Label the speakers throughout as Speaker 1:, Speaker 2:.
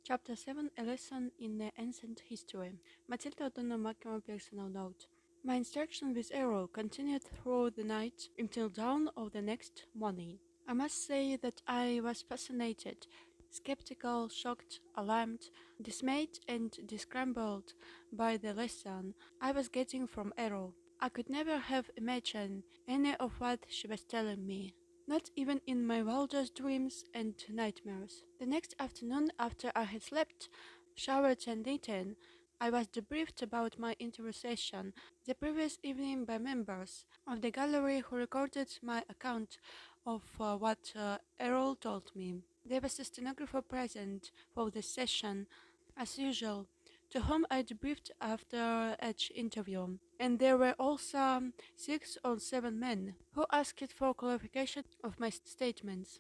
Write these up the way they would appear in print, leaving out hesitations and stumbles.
Speaker 1: Chapter 7 A Lesson in the Ancient History. Matilda O'Donnell Macmillan personal note. My instruction with Errol continued through the night until dawn of the next morning. I must say that I was fascinated, skeptical, shocked, alarmed, dismayed, and discrumbled by the lesson I was getting from Errol. I could never have imagined any of what she was telling me. Not even in my wildest dreams and nightmares. The next afternoon, after I had slept, showered, and eaten, I was debriefed about my interview session the previous evening by members of the gallery who recorded my account of what Errol told me. There was a stenographer present for the session, as usual, to whom I debriefed after each interview, and there were also 6 or 7 men who asked for clarification of my statements.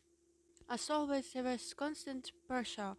Speaker 1: As always, there was constant pressure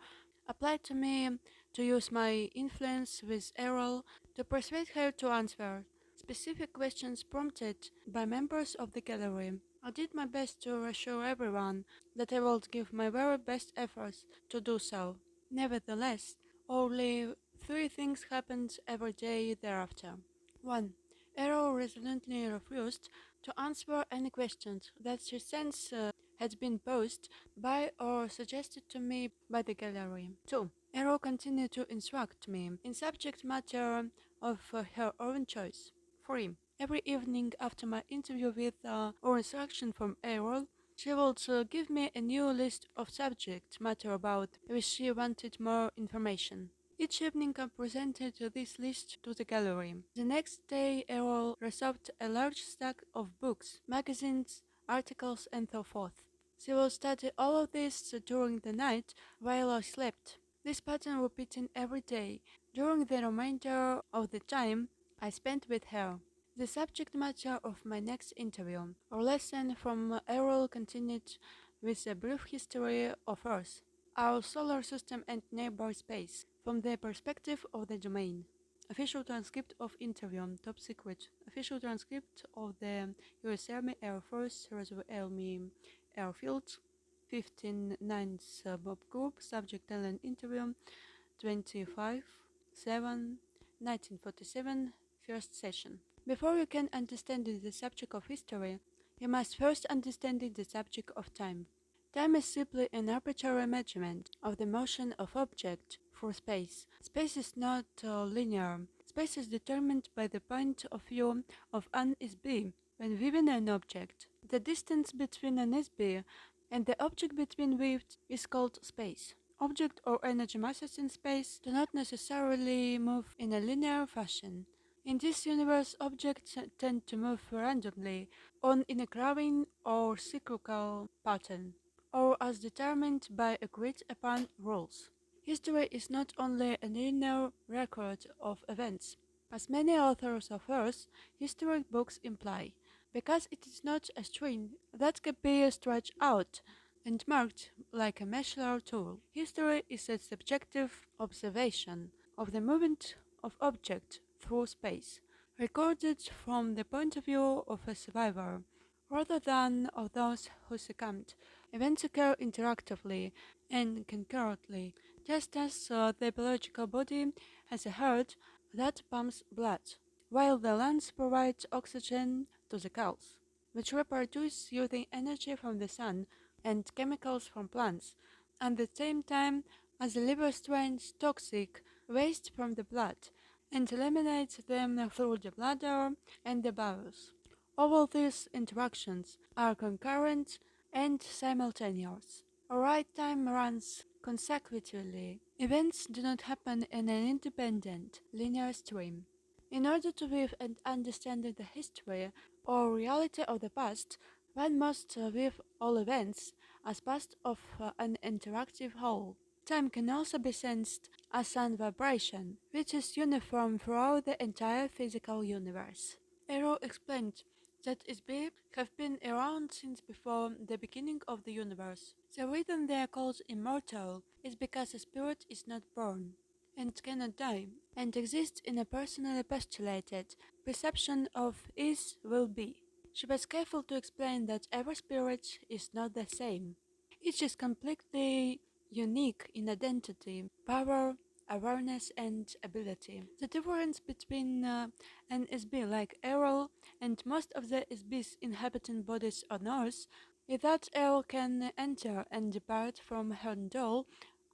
Speaker 1: applied to me to use my influence with Errol to persuade her to answer specific questions prompted by members of the gallery. I did my best to reassure everyone that I would give my very best efforts to do so. Nevertheless, only 3 things happened every day thereafter. 1. Errol resolutely refused to answer any questions that she sensed had been posed by or suggested to me by the gallery. 2. Errol continued to instruct me in subject matter of her own choice. 3. Every evening after my interview with or instruction from Errol, she would give me a new list of subject matter about which she wanted more information. Each evening I presented this list to the gallery. The next day Errol received a large stack of books, magazines, articles, and so forth. She will study all of this during the night while I slept. This pattern repeating every day during the remainder of the time I spent with her. The subject matter of my next interview or lesson from Errol continued with a brief history of Earth, our solar system and neighbor space, from the perspective of the domain. Official transcript of interview, top secret. Official transcript of the US Army Air Force Roswell Army Airfield, 15th Bob Group, subject Ellen interview, 25/7/1947, first session. Before you can understand the subject of history, you must first understand the subject of time. Time is simply an arbitrary measurement of the motion of object through space. Space is not linear. Space is determined by the point of view of an is b when viewing an object. The distance between an is b and the object between viewed is called space. Object or energy masses in space do not necessarily move in a linear fashion. In this universe, objects tend to move randomly on in a growing or cyclical pattern, or as determined by agreed upon rules. History is not only a linear record of events, as many authors of Earth historic books imply, because it is not a string that can be stretched out and marked like a measurer tool. History is a subjective observation of the movement of objects through space, recorded from the point of view of a survivor, rather than of those who succumbed. Events occur interactively and concurrently, just as the biological body has a heart that pumps blood, while the lungs provide oxygen to the cells, which reproduce using energy from the sun and chemicals from plants, at the same time as the liver strains toxic waste from the blood and eliminates them through the bladder and the bowels. All of these interactions are concurrent and simultaneous. A right time runs consecutively. Events do not happen in an independent, linear stream. In order to view and understand the history or reality of the past, one must view all events as part of an interactive whole. Time can also be sensed as sound vibration, which is uniform throughout the entire physical universe. Errol explained that SB have been around since before the beginning of the universe. The reason they are called immortal is because a spirit is not born and cannot die, and exists in a personally postulated perception of is will be. She was careful to explain that every spirit is not the same. Each is completely unique in identity, power, awareness, and ability. The difference between an SB like Errol and most of the SBs inhabiting bodies on Earth is that Errol can enter and depart from her doll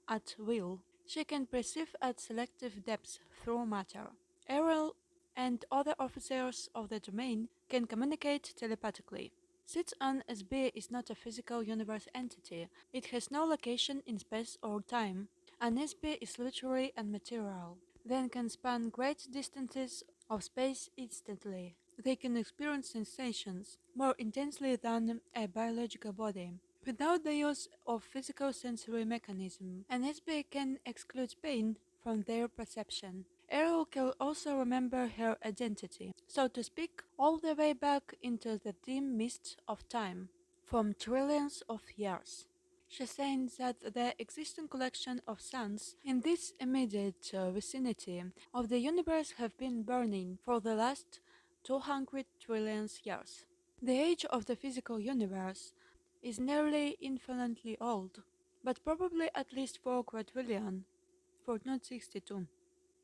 Speaker 1: at will. She can perceive at selective depths through matter. Errol and other officers of the domain can communicate telepathically. Since an SB is not a physical universe entity, it has no location in space or time. An SB is literary and material, then can span great distances of space instantly. They can experience sensations more intensely than a biological body. Without the use of physical sensory mechanism, an SB can exclude pain from their perception. Errol can also remember her identity, so to speak, all the way back into the dim mist of time, from trillions of years. She said that the existing collection of suns in this immediate vicinity of the universe have been burning for the last 200 trillion years. The age of the physical universe is nearly infinitely old, but probably at least 4 quadrillion, 462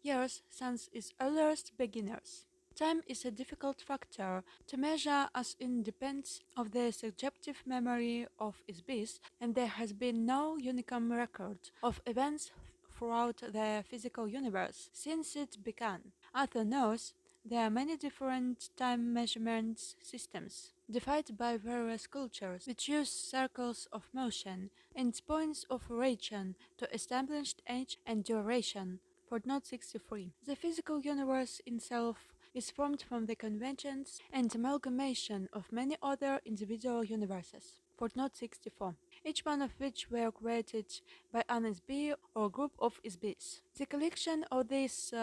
Speaker 1: years since its earliest beginners. Time is a difficult factor to measure as it depends on the subjective memory of its beast, and there has been no uniform record of events throughout the physical universe since it began. Arthur knows there are many different time measurement systems, divided by various cultures, which use circles of motion and points of origin to establish age and duration. Footnote 63. The physical universe itself is formed from the conventions and amalgamation of many other individual universes. Footnote 64. Each one of which were created by an SB or group of SBs. The collection of these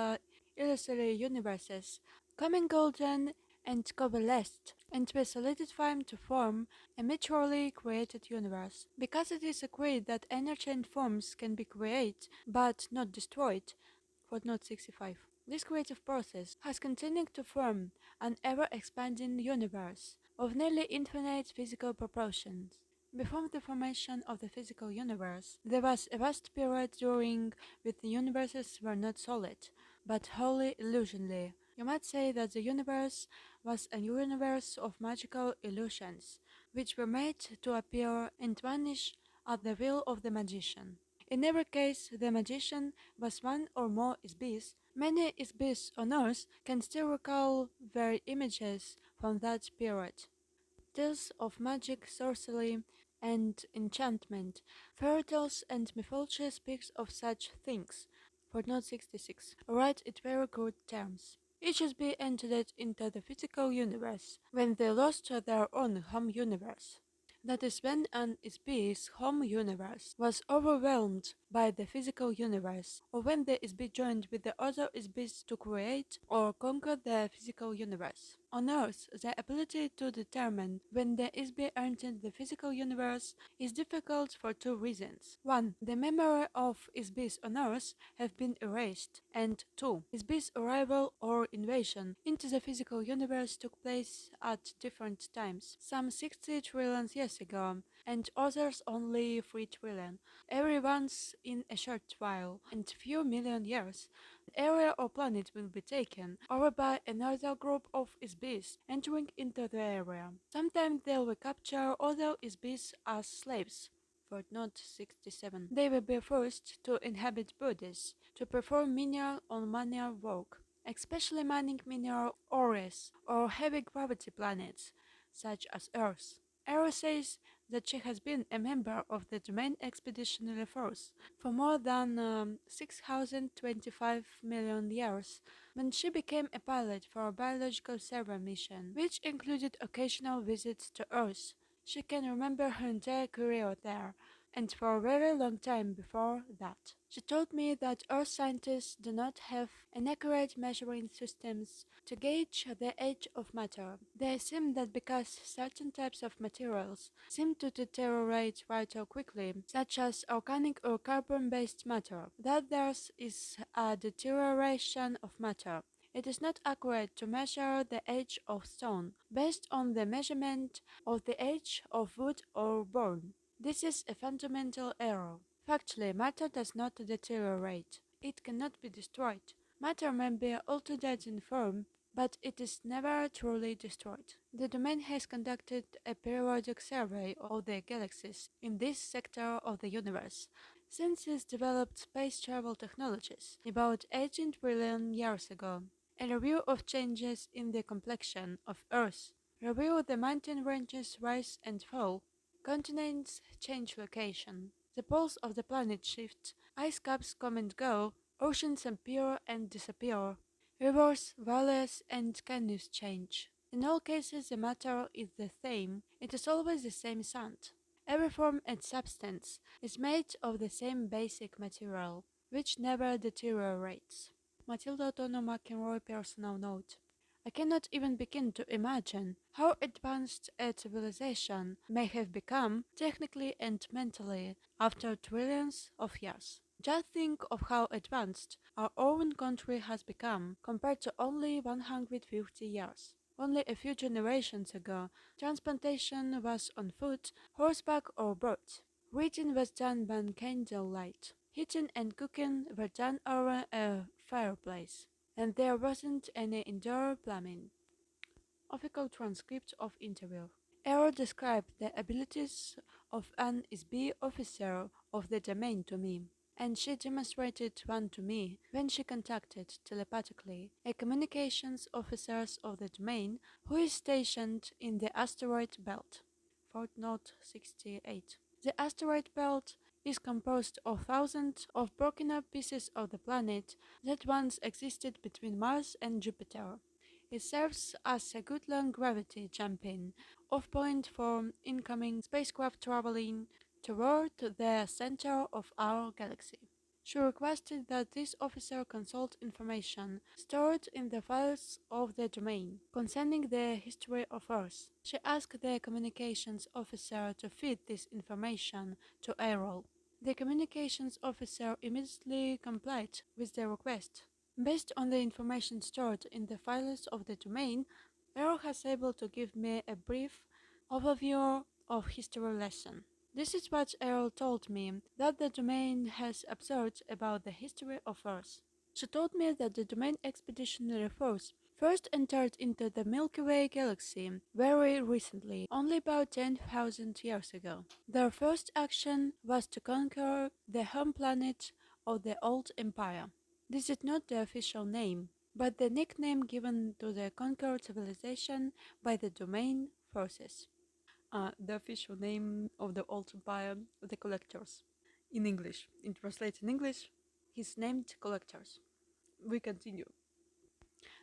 Speaker 1: illusory universes commingled and coalesced and were solidified to form a mutually created universe. Because it is agreed that energy and forms can be created but not destroyed, footnote 65. This creative process has continued to form an ever-expanding universe of nearly infinite physical proportions. Before the formation of the physical universe, there was a vast period during which the universes were not solid, but wholly illusionary. You might say that the universe was a universe of magical illusions, which were made to appear and vanish at the will of the magician. In every case, the magician was one or more Isbis. Many Isbis on Earth can still recall their images from that period. Tales of magic, sorcery, and enchantment, fairy tales and mythology speaks of such things. Footnote 66. Right in very good terms. Each Isbi entered into the physical universe when they lost their own home universe. That is when an SB's home universe was overwhelmed by the physical universe, or when the SB joined with the other SBs to create or conquer the physical universe. On Earth, the ability to determine when the SB entered the physical universe is difficult for two reasons. One, the memory of SBs on Earth have been erased, and two, SB's arrival or invasion into the physical universe took place at different times, some 60 trillion years ago, and others only 3 trillion. Every once in a short while, and few million years, an area or planet will be taken over by another group of SBs entering into the area. Sometimes they will capture other SBs as slaves. Footnote 67. They will be forced to inhabit bodies to perform menial or manual work, especially mining mineral ores or heavy gravity planets, such as Earth. Earth says that she has been a member of the Domain Expeditionary Force for more than 6,025 million years when she became a pilot for a biological survey mission, which included occasional visits to Earth. She can remember her entire career there, and for a very long time before that. She told me that Earth scientists do not have an accurate measuring systems to gauge the age of matter. They assume that because certain types of materials seem to deteriorate rather quickly, such as organic or carbon-based matter, that there is a deterioration of matter. It is not accurate to measure the age of stone based on the measurement of the age of wood or bone. This is a fundamental error. Factually, matter does not deteriorate. It cannot be destroyed. Matter may be altered in form, but it is never truly destroyed. The domain has conducted a periodic survey of the galaxies in this sector of the universe since it developed space travel technologies about 18 trillion years ago. A review of changes in the complexion of Earth, review the mountain ranges rise and fall, continents change location, the poles of the planet shift, ice caps come and go, oceans appear and disappear, rivers, valleys, and canyons change. In all cases, the matter is the same. It is always the same sand. Every form and substance is made of the same basic material, which never deteriorates. Matilda O'Connor McEnroe personal note. I cannot even begin to imagine how advanced a civilization may have become technically and mentally after trillions of years. Just think of how advanced our own country has become compared to only 150 years. Only a few generations ago, transportation was on foot, horseback, or boat. Reading was done by candlelight. Heating and cooking were done over a fireplace, and there wasn't any indoor plumbing. Official transcript of interview. Errol described the abilities of an SB officer of the domain to me, and she demonstrated one to me when she contacted telepathically a communications officer of the domain who is stationed in the asteroid belt. Footnote 68. The asteroid belt is composed of thousands of broken up pieces of the planet that once existed between Mars and Jupiter. It serves as a good long gravity jumping off point for incoming spacecraft traveling toward the center of our galaxy. She requested that this officer consult information stored in the files of the domain concerning the history of Earth. She asked the communications officer to feed this information to Errol. The communications officer immediately complied with the request. Based on the information stored in the files of the domain, Errol has able to give me a brief overview of history lesson. This is what Errol told me that the domain has observed about the history of Earth. She told me that the domain expeditionary force first entered into the Milky Way galaxy very recently, only about 10,000 years ago. Their first action was to conquer the home planet of the Old Empire. This is not the official name, but the nickname given to the conquered civilization by the domain forces. The official name of the Old Empire, the Collectors. In English, in translated in English, he's named Collectors. We continue.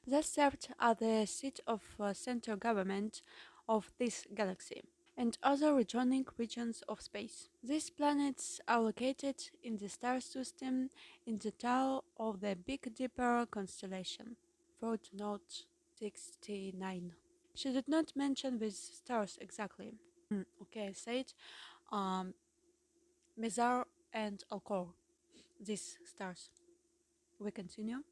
Speaker 1: Thus served as the seat of central government of this galaxy and other adjoining regions of space. These planets are located in the star system in the tail of the Big Dipper constellation. Footnote 69. She did not mention which stars exactly. Okay, I said Mizar and Alcor, these stars. We continue.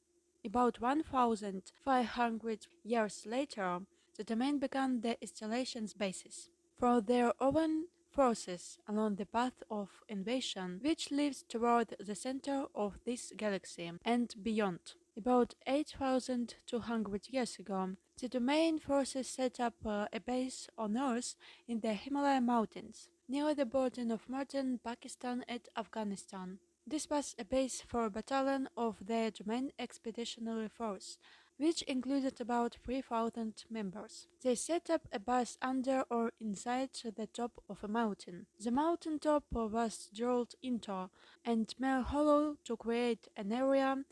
Speaker 1: About 1,500 years later, the domain began the installation's basis for their own forces along the path of invasion which leads toward the center of this galaxy and beyond. About 8,200 years ago, the domain forces set up a base on Earth in the Himalaya Mountains, near the border of modern Pakistan and Afghanistan. This was a base for a battalion of the Domain Expeditionary Force, which included about 3,000 members. They set up a base under or inside the top of a mountain. The mountain top was drilled into and made hollow to create an area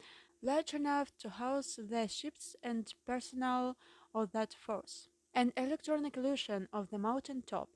Speaker 1: large enough to house the ships and personnel of that force. An electronic illusion of the mountain top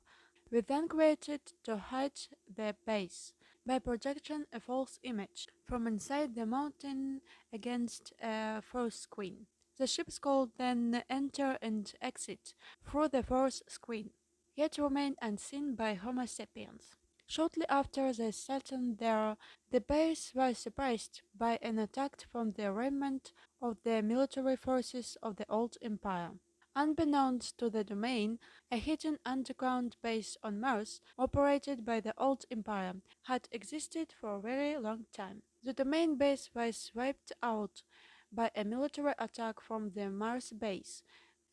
Speaker 1: was then created to hide the base by projecting a false image from inside the mountain against a force screen. The ships could then enter and exit through the force screen, yet remain unseen by Homo sapiens. Shortly after they settled there, the base was surprised by an attack from the remnant of the military forces of the Old Empire. Unbeknownst to the domain, a hidden underground base on Mars, operated by the Old Empire, had existed for a very long time. The domain base was wiped out by a military attack from the Mars base,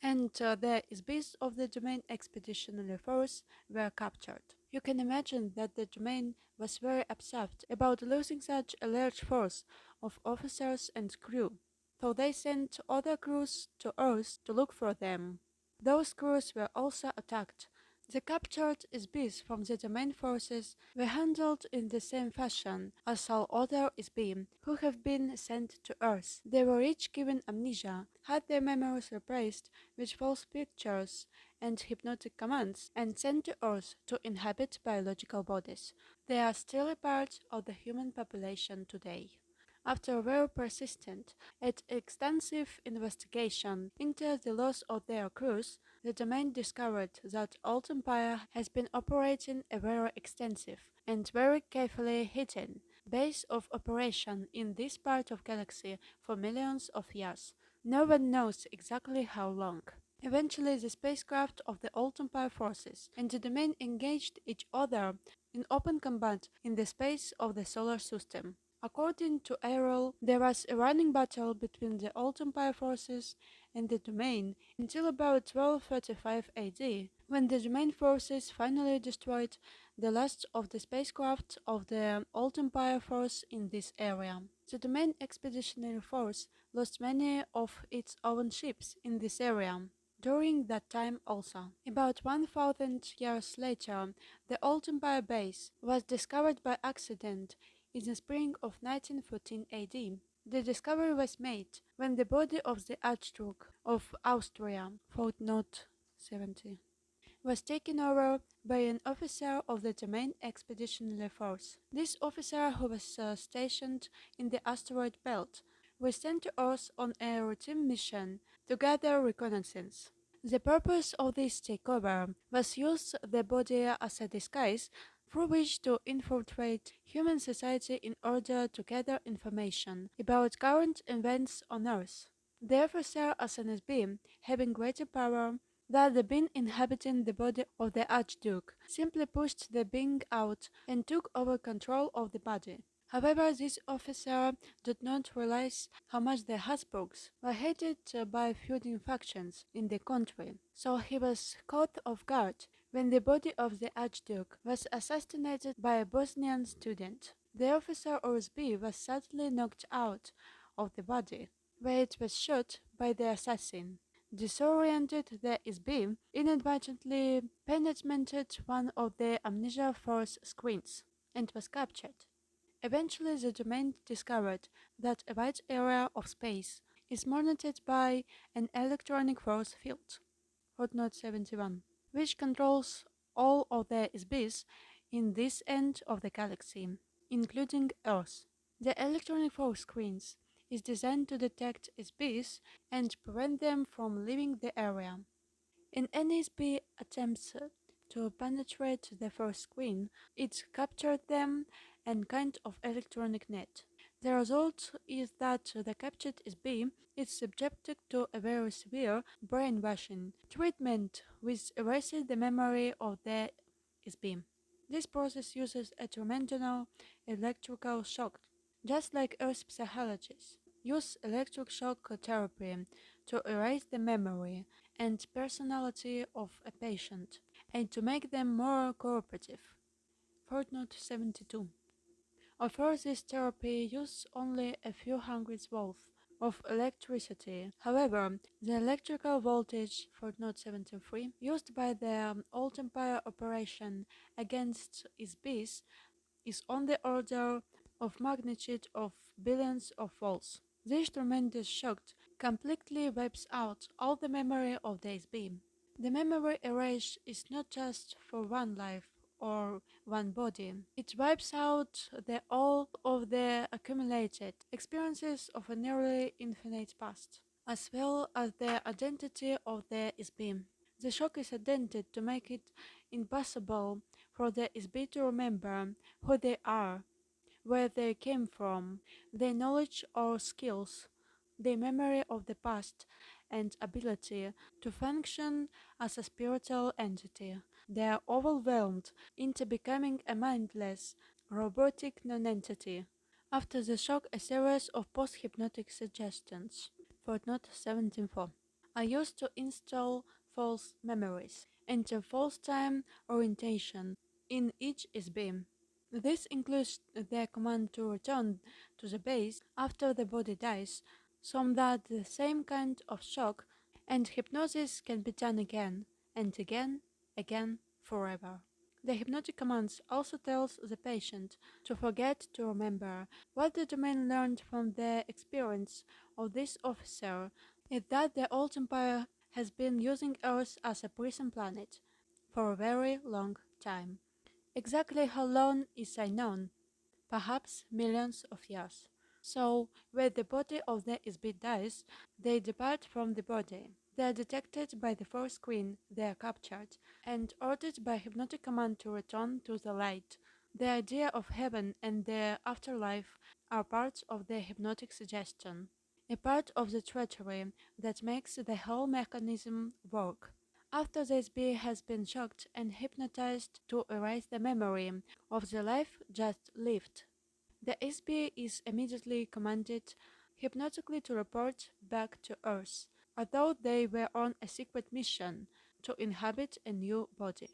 Speaker 1: and the beasts of the Domain Expeditionary Force were captured. You can imagine that the Domain was very upset about losing such a large force of officers and crew, so they sent other crews to Earth to look for them. Those crews were also attacked. The captured SBs from the Domain forces were handled in the same fashion as all other SB who have been sent to Earth. They were each given amnesia, had their memories replaced with false pictures and hypnotic commands, and sent to Earth to inhabit biological bodies. They are still a part of the human population today. After a very persistent and extensive investigation into the loss of their crews, the Domain discovered that Old Empire has been operating a very extensive and very carefully hidden base of operation in this part of galaxy for millions of years. No one knows exactly how long. Eventually, the spacecraft of the Old Empire forces and the Domain engaged each other in open combat in the space of the solar system. According to Errol, there was a running battle between the Old Empire forces and the Domain until about 1235 AD, when the Domain forces finally destroyed the last of the spacecraft of the Old Empire force in this area. The Domain Expeditionary Force lost many of its own ships in this area during that time also. About 1000 years later, the Old Empire base was discovered by accident in the spring of 1914 AD. The discovery was made when the body of the Archduke of Austria, footnote 70, was taken over by an officer of the Domain Expeditionary Force. This officer, who was stationed in the asteroid belt, was sent to Earth on a routine mission to gather reconnaissance. The purpose of this takeover was to use the body as a disguise through which to infiltrate human society in order to gather information about current events on Earth. The officer, as an SB, having greater power than the being inhabiting the body of the Archduke, simply pushed the being out and took over control of the body. However, this officer did not realize how much the Habsburgs were hated by feuding factions in the country, so he was caught off guard when the body of the Archduke was assassinated by a Bosnian student. The officer OSB was suddenly knocked out of the body, where it was shot by the assassin. Disoriented, the SB inadvertently penetrated one of the Amnesia Force screens and was captured. Eventually, the Domain discovered that a wide area of space is monitored by an electronic force field, footnote 71, which controls all of the SBs in this end of the galaxy, including Earth. The electronic force screens is designed to detect SBs and prevent them from leaving the area. In any SB attempts to penetrate the first screen, it captured them and kind of electronic net. The result is that the captured SB is subjected to a very severe brainwashing treatment which erases the memory of the SB. This process uses a tremendous electrical shock, just like Earth psychologists use electric shock therapy to erase the memory and personality of a patient and to make them more cooperative. Footnote 72. Although this therapy uses only a few hundred volts of electricity, however, the electrical voltage, footnote 73, used by the Old Empire operation against SBs is on the order of magnitude of billions of volts. This tremendous shock completely wipes out all the memory of the SB. The memory erase is not just for one life or one body. It wipes out all of the accumulated experiences of a nearly infinite past, as well as the identity of the SB. The shock is intended to make it impossible for the SB to remember who they are, where they came from, their knowledge or skills, their memory of the past, and ability to function as a spiritual entity. They are overwhelmed into becoming a mindless, robotic nonentity. After the shock, a series of post-hypnotic suggestions. Footnote 74. Are used to install false memories into false time orientation in each SB. This includes the command to return to the base after the body dies, so that the same kind of shock and hypnosis can be done again and again, forever. The hypnotic commands also tells the patient to forget to remember. What the domain learned from the experience of this officer is that the old empire has been using Earth as a prison planet for a very long time. Exactly how long is unknown, perhaps millions of years. So, when the body of the SB dies, they depart from the body. They are detected by the force screen, they are captured, and ordered by hypnotic command to return to the light. The idea of heaven and the afterlife are parts of the hypnotic suggestion, a part of the treachery that makes the whole mechanism work. After the SB has been shocked and hypnotized to erase the memory of the life just lived, the SB is immediately commanded hypnotically to report back to Earth, although they were on a secret mission to inhabit a new body.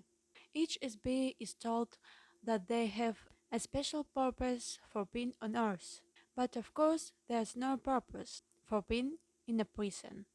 Speaker 1: Each SB is told that they have a special purpose for being on Earth, but of course there's no purpose for being in a prison,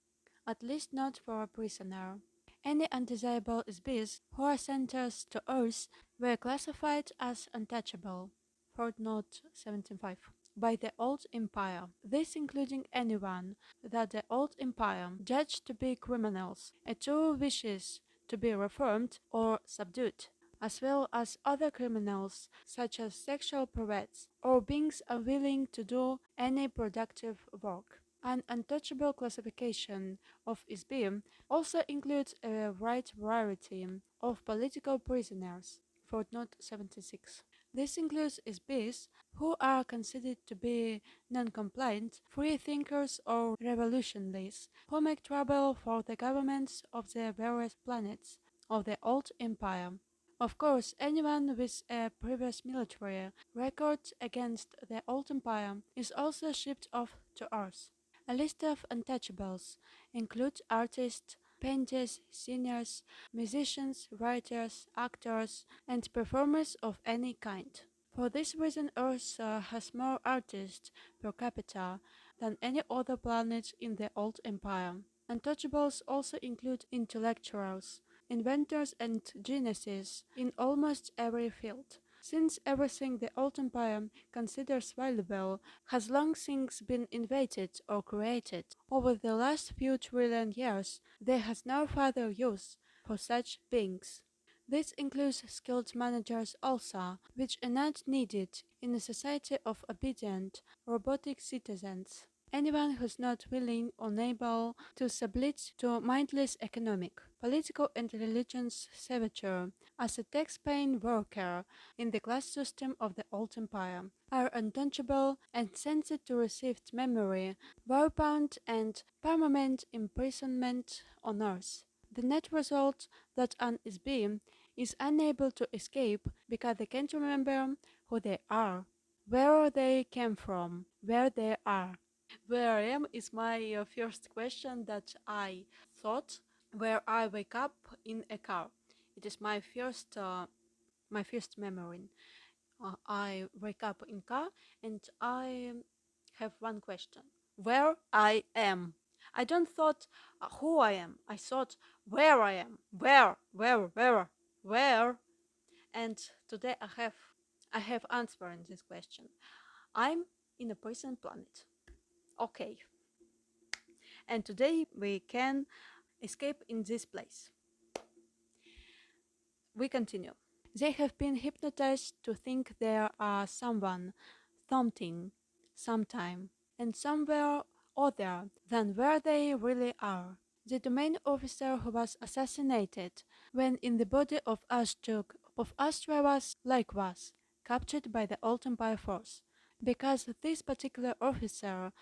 Speaker 1: at least not for a prisoner. Any undesirable SBs who are sentenced to Earth were classified as untouchable. Footnote 75. By the Old Empire, this including anyone that the Old Empire judged to be criminals, a true wishes to be reformed or subdued, as well as other criminals such as sexual perverts or beings unwilling to do any productive work. An untouchable classification of SB also includes a wide variety of political prisoners. Footnote 76. This includes SBs who are considered to be non-compliant, free thinkers or revolutionaries who make trouble for the governments of the various planets of the old empire. Of course, anyone with a previous military record against the old empire is also shipped off to Earth. A list of untouchables includes artists, painters, singers, musicians, writers, actors, and performers of any kind. For this reason, Earth has more artists per capita than any other planet in the old empire. Untouchables also include intellectuals, inventors, and geniuses in almost every field. Since everything the old empire considers valuable has long since been invented or created, over the last few trillion years, there has no further use for such beings. This includes skilled managers also, which are not needed in a society of obedient, robotic citizens. Anyone who's not willing or able to submit to mindless economic, political and religious servitude as a tax-paying worker in the class system of the old empire are untouchable and sentenced to receive memory, warbound and permanent imprisonment on earth. The net result that an SB is unable to escape because they can't remember who they are, where they came from, where they are. Where I am is my first question that I thought where I wake up in a car. It is my first memory. I wake up in car and I have one question: where I am. I don't thought who I am. I thought where I am. Where? And today I have answering this question. I'm in a prison planet. Okay. And today we can escape in this place. We continue. They have been hypnotized to think there are someone, something, sometime, and somewhere other than where they really are. The domain officer who was assassinated when in the body of Ashtuk of Astra was likewise captured by the Old Empire force. Because this particular officer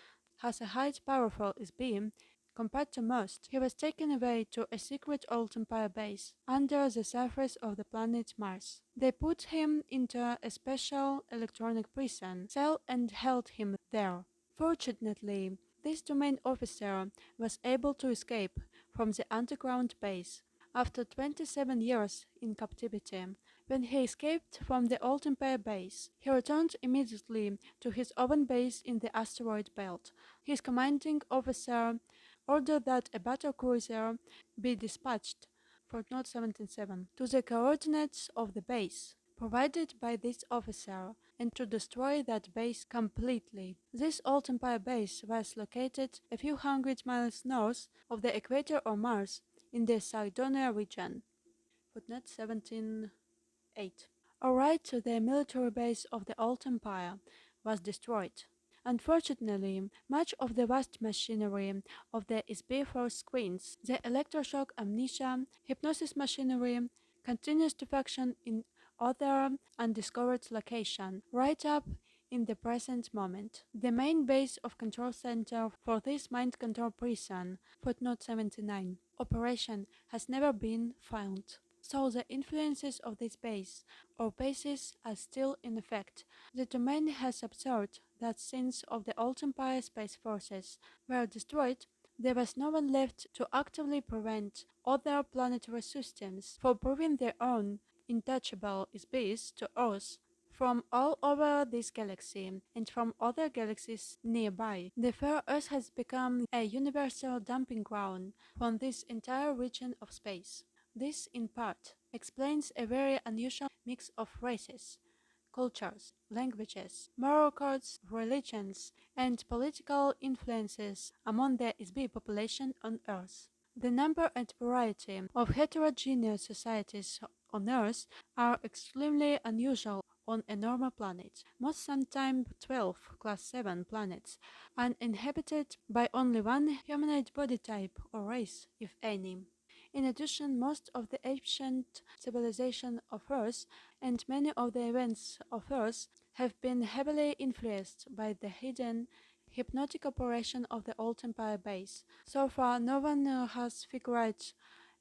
Speaker 1: has a high powerful SB compared to most, he was taken away to a secret Old Empire base under the surface of the planet Mars. They put him into a special electronic prison cell and held him there. Fortunately, this domain officer was able to escape from the underground base after 27 years in captivity. When he escaped from the Old Empire base, he returned immediately to his own base in the asteroid belt. His commanding officer ordered that a battle cruiser be dispatched, footnote 77, to the coordinates of the base provided by this officer and to destroy that base completely. This Old Empire base was located a few hundred miles north of the equator of Mars in the Cydonia region. Footnote 17.8. A right to the military base of the Old Empire was destroyed. Unfortunately, much of the vast machinery of the SB-4 screens, the electroshock amnesia, hypnosis machinery, continues to function in other undiscovered location, right up in the present moment. The main base of control center for this mind control prison, footnote 79, operation has never been found. So the influences of this base or bases are still in effect. The domain has observed that since of the Old Empire space forces were destroyed, there was no one left to actively prevent other planetary systems from proving their own untouchable SBs to Earth from all over this galaxy and from other galaxies nearby. The fair Earth has become a universal dumping ground for this entire region of space. This, in part, explains a very unusual mix of races, cultures, languages, moral codes, religions, and political influences among the SB population on Earth. The number and variety of heterogeneous societies on Earth are extremely unusual on a normal planet. Most sometimes 12 class 7 planets are inhabited by only one humanoid body type or race, if any. In addition, most of the ancient civilization of Earth and many of the events of Earth have been heavily influenced by the hidden hypnotic operation of the Old Empire base. So far, no one has figured out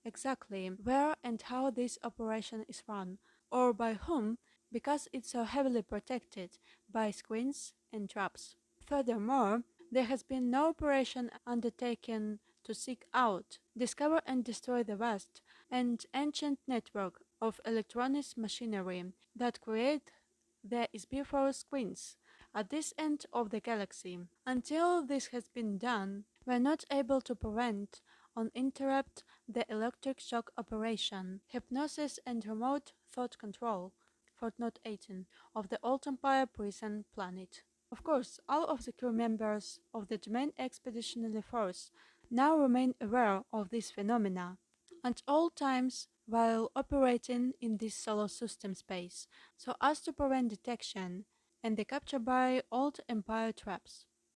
Speaker 1: exactly where and how this operation is run, or by whom, because it's so heavily protected by screens and traps. Furthermore, there has been no operation undertaken to seek out, discover and destroy the vast and ancient network of electronic machinery that create the SB-4 screens at this end of the galaxy. Until this has been done, we are not able to prevent or interrupt the electric shock operation, hypnosis and remote thought control, footnote 18, of the Old Empire prison planet. Of course, all of the crew members of the Domain Expeditionary Force now remain aware of this phenomena at all times while operating in this solar system space, so as to prevent detection and the capture by Old Empire traps.